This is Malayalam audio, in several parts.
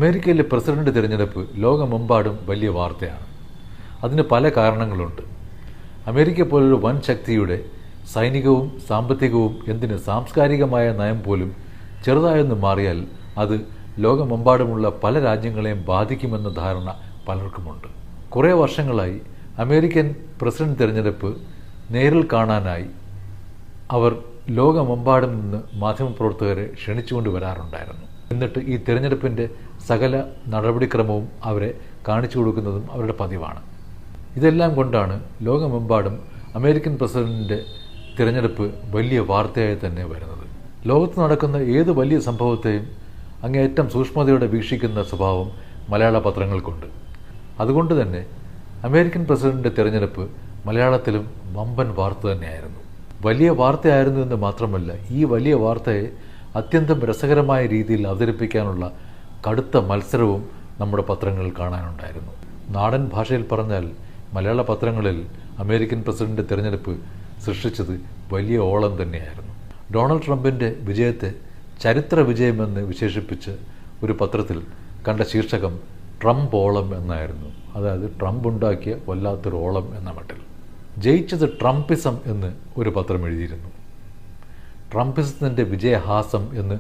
അമേരിക്കയിലെ പ്രസിഡന്റ് തിരഞ്ഞെടുപ്പ് ലോകമെമ്പാടും വലിയ വാർത്തയാണ്. അതിന് പല കാരണങ്ങളുണ്ട്. അമേരിക്ക പോലൊരു വൻ ശക്തിയുടെ സൈനികവും സാമ്പത്തികവും എന്തിന് സാംസ്കാരികമായ നയം പോലും ചെറുതായൊന്ന് മാറിയാൽ അത് ലോകമെമ്പാടുമുള്ള പല രാജ്യങ്ങളെയും ബാധിക്കുമെന്ന ധാരണ പലർക്കുമുണ്ട്. കുറേ വർഷങ്ങളായി അമേരിക്കൻ പ്രസിഡന്റ് തിരഞ്ഞെടുപ്പ് നേരിൽ കാണാനായി അവർ ലോകമെമ്പാടും നിന്ന് മാധ്യമപ്രവർത്തകരെ ക്ഷണിച്ചുകൊണ്ട് വരാറുണ്ടായിരുന്നു. എന്നിട്ട് ഈ തിരഞ്ഞെടുപ്പിൻ്റെ സകല നടപടിക്രമവും അവരെ കാണിച്ചു കൊടുക്കുന്നതും അവരുടെ പതിവാണ്. ഇതെല്ലാം കൊണ്ടാണ് ലോകമെമ്പാടും അമേരിക്കൻ പ്രസിഡന്റിൻ്റെ തിരഞ്ഞെടുപ്പ് വലിയ വാർത്തയായി തന്നെ വരുന്നത്. ലോകത്ത് നടക്കുന്ന ഏത് വലിയ സംഭവത്തെയും അങ്ങേയറ്റം സൂക്ഷ്മതയോടെ വീക്ഷിക്കുന്ന സ്വഭാവം മലയാള പത്രങ്ങൾക്കുണ്ട്. അതുകൊണ്ട് തന്നെ അമേരിക്കൻ പ്രസിഡന്റിൻ്റെ തിരഞ്ഞെടുപ്പ് മലയാളത്തിലും വമ്പൻ വാർത്ത തന്നെയായിരുന്നു. വലിയ വാർത്തയായിരുന്നു എന്ന് മാത്രമല്ല, ഈ വലിയ വാർത്തയെ അത്യന്തം രസകരമായ രീതിയിൽ അവതരിപ്പിക്കാനുള്ള കടുത്ത മത്സരവും നമ്മുടെ പത്രങ്ങളിൽ കാണാനുണ്ടായിരുന്നു. നാടൻ ഭാഷയിൽ പറഞ്ഞാൽ മലയാള പത്രങ്ങളിൽ അമേരിക്കൻ പ്രസിഡന്റ് തിരഞ്ഞെടുപ്പ് സൃഷ്ടിച്ചത് വലിയ ഓളം തന്നെയായിരുന്നു. ഡൊണാൾഡ് ട്രംപിൻ്റെ വിജയത്തെ ചരിത്ര വിജയമെന്ന് വിശേഷിപ്പിച്ച് ഒരു പത്രത്തിൽ കണ്ട ശീർഷകം ട്രംപ് ഓളം എന്നായിരുന്നു. അതായത് ട്രംപ് ഉണ്ടാക്കിയ വല്ലാത്തൊരു ഓളം എന്ന മട്ടിൽ. ജയിച്ചത് ട്രംപിസം എന്ന് ഒരു പത്രം എഴുതിയിരുന്നു. ട്രംപിസത്തിൻ്റെ വിജയഹാസം എന്ന്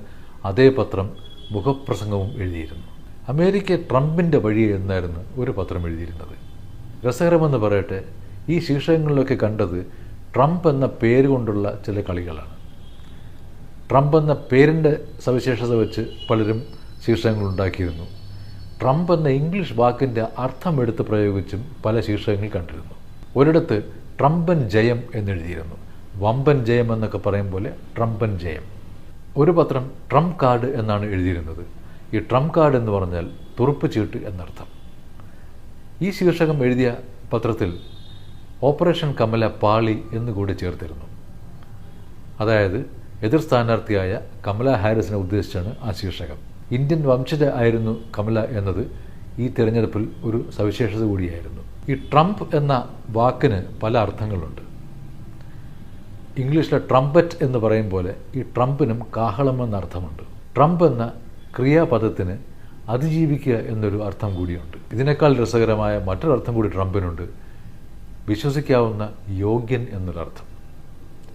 അതേ പത്രം മുഖപ്രസംഗവും എഴുതിയിരുന്നു. അമേരിക്ക ട്രംപിൻ്റെ വഴി എന്നായിരുന്നു ഒരു പത്രം എഴുതിയിരുന്നത്. രസകരമെന്ന് പറയട്ടെ, ഈ ശീർഷകങ്ങളിലൊക്കെ കണ്ടത് ട്രംപ് എന്ന പേര് കൊണ്ടുള്ള ചില കളികളാണ്. ട്രംപ് എന്ന പേരിൻ്റെ സവിശേഷത വെച്ച് പലരും ശീർഷകങ്ങൾ ഉണ്ടാക്കിയിരുന്നു. ട്രംപ് എന്ന ഇംഗ്ലീഷ് വാക്കിൻ്റെ അർത്ഥം എടുത്ത് പ്രയോഗിച്ചും പല ശീർഷകങ്ങൾ കണ്ടിരുന്നു. ഒരിടത്ത് ട്രംപൻ ജയം എന്നെഴുതിയിരുന്നു. വമ്പൻ ജയം എന്നൊക്കെ പറയും പോലെ ട്രംപൻ ജയം. ഒരു പത്രം ട്രംപ് കാർഡ് എന്നാണ് എഴുതിയിരുന്നത്. ഈ ട്രംപ് കാർഡ് എന്ന് പറഞ്ഞാൽ തുറുപ്പ് ചീട്ട് എന്നർത്ഥം. ഈ ശീർഷകം എഴുതിയ പത്രത്തിൽ ഓപ്പറേഷൻ കമല പാളി എന്നുകൂടി ചേർത്തിരുന്നു. അതായത് എതിർ സ്ഥാനാർത്ഥിയായ കമല ഹാരിസിനെ ഉദ്ദേശിച്ചാണ് ആ ശീർഷകം. ഇന്ത്യൻ വംശജ ആയിരുന്നു കമല എന്നത് ഈ തിരഞ്ഞെടുപ്പിൽ ഒരു സവിശേഷത കൂടിയായിരുന്നു. ഈ ട്രംപ് എന്ന വാക്കിന് പല അർത്ഥങ്ങളുണ്ട്. ഇംഗ്ലീഷിലെ ട്രംപറ്റ് എന്ന് പറയും പോലെ ഈ ട്രംപിനും കാഹളം എന്ന അർത്ഥമുണ്ട്. ട്രംപ് എന്ന ക്രിയാപദത്തിന് അതിജീവിക്കുക എന്നൊരു അർത്ഥം കൂടിയുണ്ട്. ഇതിനേക്കാൾ രസകരമായ മറ്റൊരർത്ഥം കൂടി ട്രംപിനുണ്ട്. വിശ്വസിക്കാവുന്ന യോഗ്യൻ എന്നൊരർത്ഥം.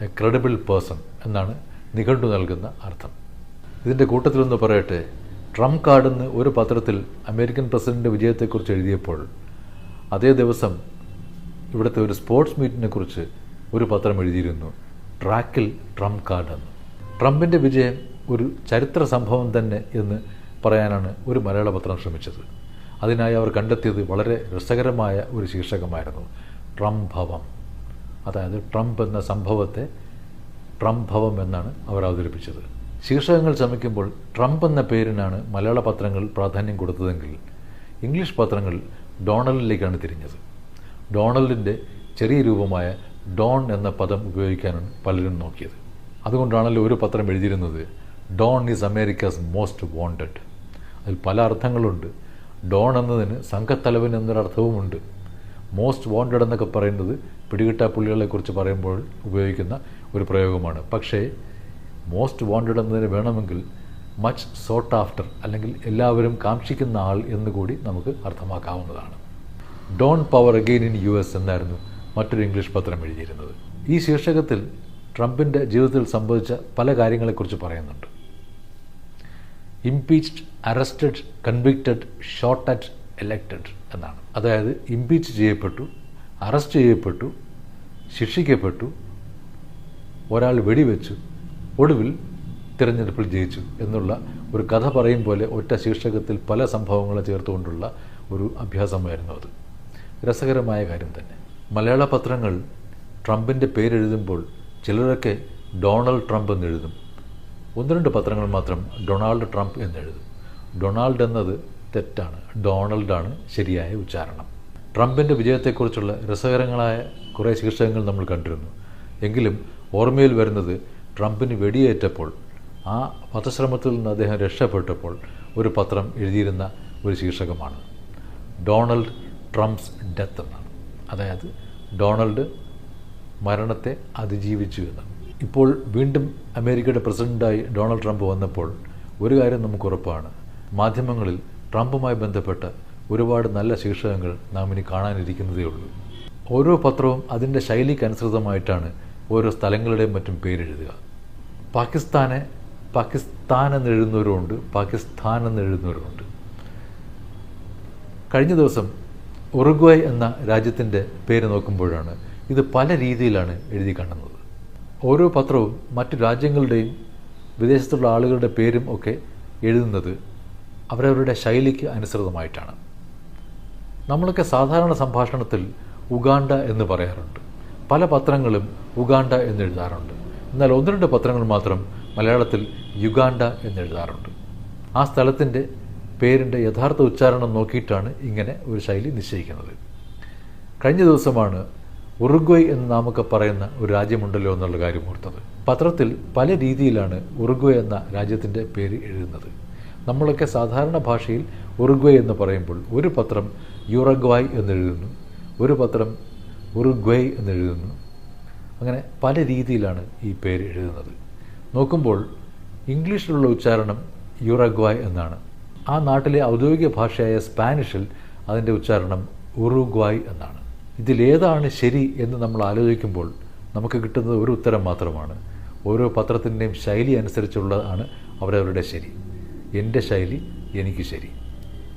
എ ക്രെഡിബിൾ പേഴ്സൺ എന്നാണ് നിഘണ്ടു നൽകുന്ന അർത്ഥം. ഇതിൻ്റെ കൂട്ടത്തിലൊന്ന് പറയട്ടെ, ട്രംപ് കാർഡെന്ന് ഒരു പത്രത്തിൽ അമേരിക്കൻ പ്രസിഡന്റ് വിജയത്തെക്കുറിച്ച് എഴുതിയപ്പോൾ അതേ ദിവസം ഇവിടുത്തെ ഒരു സ്പോർട്സ് മീറ്റിനെ കുറിച്ച് ഒരു പത്രം എഴുതിയിരുന്നു, ട്രാക്കിൽ ട്രംപ് കാർഡ് എന്ന്. ട്രംപിൻ്റെ വിജയം ഒരു ചരിത്ര സംഭവം തന്നെ എന്ന് പറയാനാണ് ഒരു മലയാള പത്രം ശ്രമിച്ചത്. അതിനായി അവർ കണ്ടെത്തിയത് വളരെ രസകരമായ ഒരു ശീർഷകമായിരുന്നു, ട്രംപ് ഭവം. അതായത് ട്രംപ് എന്ന സംഭവത്തെ ട്രംപ് ഭവം എന്നാണ് അവർ അവതരിപ്പിച്ചത്. ശീർഷകങ്ങൾ ചമയ്ക്കുമ്പോൾ ട്രംപ് എന്ന പേരിനാണ് മലയാള പത്രങ്ങൾ പ്രാധാന്യം കൊടുത്തതെങ്കിൽ ഇംഗ്ലീഷ് പത്രങ്ങൾ ഡൊണാൾഡിലേക്കാണ് തിരിഞ്ഞത്. ഡൊണാൾഡിൻ്റെ ചെറിയ രൂപമായ ഡോൺ എന്ന പദം ഉപയോഗിക്കാനാണ് പലരും നോക്കിയത്. അതുകൊണ്ടാണല്ലോ ഒരു പത്രം എഴുതിയിരുന്നത്, Don is America's most wanted. അതിൽ പല അർത്ഥങ്ങളുണ്ട്. ഡോൺ എന്നതിന് സംഘത്തലവൻ എന്നൊരർത്ഥവുമുണ്ട്. മോസ്റ്റ് വാണ്ടഡ് എന്നൊക്കെ പറയുന്നത് പിടികിട്ടാപ്പുള്ളികളെക്കുറിച്ച് പറയുമ്പോൾ ഉപയോഗിക്കുന്ന ഒരു പ്രയോഗമാണ്. പക്ഷേ മോസ്റ്റ് വാണ്ടഡ് എന്നതിന് വേണമെങ്കിൽ മച്ച് സോട്ട് ആഫ്റ്റർ, അല്ലെങ്കിൽ എല്ലാവരും കാക്ഷിക്കുന്ന ആൾ എന്നുകൂടി നമുക്ക് അർത്ഥമാക്കാവുന്നതാണ്. Don power again in US എന്നായിരുന്നു മറ്റൊരു ഇംഗ്ലീഷ് പത്രം എഴുതിയിരുന്നത്. ഈ ശീർഷകത്തിൽ ട്രംപിൻ്റെ ജീവിതത്തിൽ സംഭവിച്ച പല കാര്യങ്ങളെക്കുറിച്ച് പറയുന്നുണ്ട്. Impeached, arrested, convicted, shot at, elected എന്നാണ്. അതായത് ഇംപീച്ച് ചെയ്യപ്പെട്ടു, അറസ്റ്റ് ചെയ്യപ്പെട്ടു, ശിക്ഷിക്കപ്പെട്ടു, ഒരാൾ വെടിവെച്ചു, ഒടുവിൽ തിരഞ്ഞെടുപ്പിൽ ജയിച്ചു എന്നുള്ള ഒരു കഥ പറയും പോലെ ഒറ്റ ശീർഷകത്തിൽ പല സംഭവങ്ങളെ ചേർത്തുകൊണ്ടുള്ള ഒരു അഭ്യാസമായിരുന്നു അത്. രസകരമായ കാര്യം തന്നെ. മലയാള പത്രങ്ങൾ ട്രംപിൻ്റെ പേരെഴുതുമ്പോൾ ചിലരൊക്കെ ഡൊണാൾഡ് ട്രംപ് എന്നെഴുതും. ഒന്ന് രണ്ട് പത്രങ്ങൾ മാത്രം ഡൊണാൾഡ് ട്രംപ് എന്നെഴുതും. ഡൊണാൾഡ് എന്നത് തെറ്റാണ്, ഡൊണാൾഡാണ് ശരിയായ ഉച്ചാരണം. ട്രംപിൻ്റെ വിജയത്തെക്കുറിച്ചുള്ള രസകരങ്ങളായ കുറേ ശീർഷകങ്ങൾ നമ്മൾ കണ്ടിരുന്നു. എങ്കിലും ഓർമ്മയിൽ വരുന്നത് ട്രംപിന് വെടിയേറ്റപ്പോൾ, ആ വധശ്രമത്തിൽ നിന്ന് അദ്ദേഹം രക്ഷപ്പെട്ടപ്പോൾ ഒരു പത്രം എഴുതിയിരുന്ന ഒരു ശീർഷകമാണ്, ഡൊണാൾഡ് ട്രംപ്സ് ഡെത്ത് എന്നാണ്. അതായത് ഡൊണാൾഡ് മരണത്തെ അതിജീവിച്ചു എന്നാണ്. ഇപ്പോൾ വീണ്ടും അമേരിക്കയുടെ പ്രസിഡൻ്റായി ഡൊണാൾഡ് ട്രംപ് വന്നപ്പോൾ ഒരു കാര്യം നമുക്ക് ഉറപ്പാണ്, മാധ്യമങ്ങളിൽ ട്രംപുമായി ബന്ധപ്പെട്ട ഒരുപാട് നല്ല ശീർഷകങ്ങൾ നാം ഇനി കാണാനിരിക്കുന്നതേ ഉള്ളൂ. ഓരോ പത്രവും അതിൻ്റെ ശൈലിക്കനുസൃതമായിട്ടാണ് ഓരോ സ്ഥലങ്ങളുടെയും മറ്റും പേരെഴുതുക. പാകിസ്ഥാൻ എന്നെഴുതുന്നവരുമുണ്ട്, പാകിസ്ഥാൻ എന്നെഴുതുന്നവരുമുണ്ട്. കഴിഞ്ഞ ദിവസം ഉറുഗ്വേ എന്ന രാജ്യത്തിൻ്റെ പേര് നോക്കുമ്പോഴാണ് ഇത് പല രീതിയിലാണ് എഴുതി കാണുന്നത്. ഓരോ പത്രവും മറ്റു രാജ്യങ്ങളുടെയും വിദേശത്തുള്ള ആളുകളുടെ പേരും ഒക്കെ എഴുതുന്നത് അവരവരുടെ ശൈലിക്ക് അനുസൃതമായിട്ടാണ്. നമ്മളൊക്കെ സാധാരണ സംഭാഷണത്തിൽ ഉഗാണ്ട എന്ന് പറയാറുണ്ട്. പല പത്രങ്ങളും ഉഗാണ്ട എന്നെഴുതാറുണ്ട്. എന്നാൽ 1-2 പത്രങ്ങൾ മാത്രം മലയാളത്തിൽ യുഗാണ്ട എന്നെഴുതാറുണ്ട്. ആ സ്ഥലത്തിൻ്റെ പേരിൻ്റെ യഥാർത്ഥ ഉച്ചാരണം നോക്കിയിട്ടാണ് ഇങ്ങനെ ഒരു ശൈലി നിശ്ചയിക്കുന്നത്. കഴിഞ്ഞ ദിവസമാണ് ഉറുഗ്വേ എന്ന് നാമൊക്കെ പറയുന്ന ഒരു രാജ്യമുണ്ടല്ലോ എന്നുള്ള കാര്യം ഓർത്തത്. പത്രത്തിൽ പല രീതിയിലാണ് ഉറുഗ്വേ എന്ന രാജ്യത്തിൻ്റെ പേര് എഴുതുന്നത്. നമ്മളൊക്കെ സാധാരണ ഭാഷയിൽ ഉറുഗ്വേ എന്ന് പറയുമ്പോൾ ഒരു പത്രം യുറഗ്വായ് എന്നെഴുതുന്നു, ഒരു പത്രം ഉറുഗ്വേ എന്നെഴുതുന്നു. അങ്ങനെ പല രീതിയിലാണ് ഈ പേര് എഴുതുന്നത്. നോക്കുമ്പോൾ ഇംഗ്ലീഷിലുള്ള ഉച്ചാരണം യുറഗ്വായ് എന്നാണ്. ആ നാട്ടിലെ ഔദ്യോഗിക ഭാഷയായ സ്പാനിഷിൽ അതിൻ്റെ ഉച്ചാരണം ഉറുഗ്വായ് എന്നാണ്. ഇതിലേതാണ് ശരി എന്ന് നമ്മൾ ആലോചിക്കുമ്പോൾ നമുക്ക് കിട്ടുന്നത് ഒരു ഉത്തരം മാത്രമാണ്. ഓരോ പത്രത്തിൻ്റെയും ശൈലി അനുസരിച്ചുള്ളതാണ് അവരവരുടെ ശരി. എൻ്റെ ശൈലി എനിക്ക് ശരി.